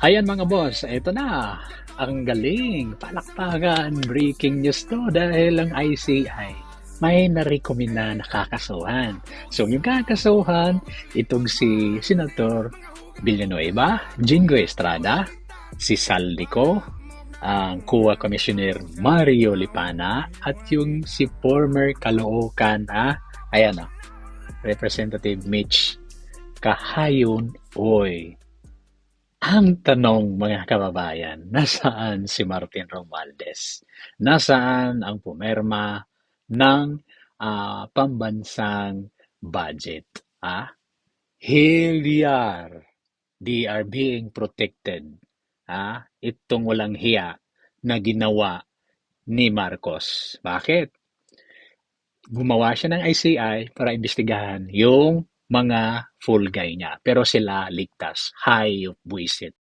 Ayan mga boss, eto na. Ang galing, palakpakan, breaking news to dahil ang ICI may narecommend na nakakasuhan. So yung kakasuhan, itong si Senator Villanueva, Jingo Estrada, si Saldico, ang COA Commissioner Mario Lipana, at yung si former Caloocan, ayan Representative Mitch Kahayon Oy. Ang tanong mga kababayan, nasaan si Martin Romualdez? Nasaan ang pumerma ng pambansang budget? Hilyar, they are being protected. Itong walang hiya na ginawa ni Marcos. Bakit? Gumawa siya ng ICI para imbestigahan yung mga full guy niya. Pero sila ligtas. Hayop buisit.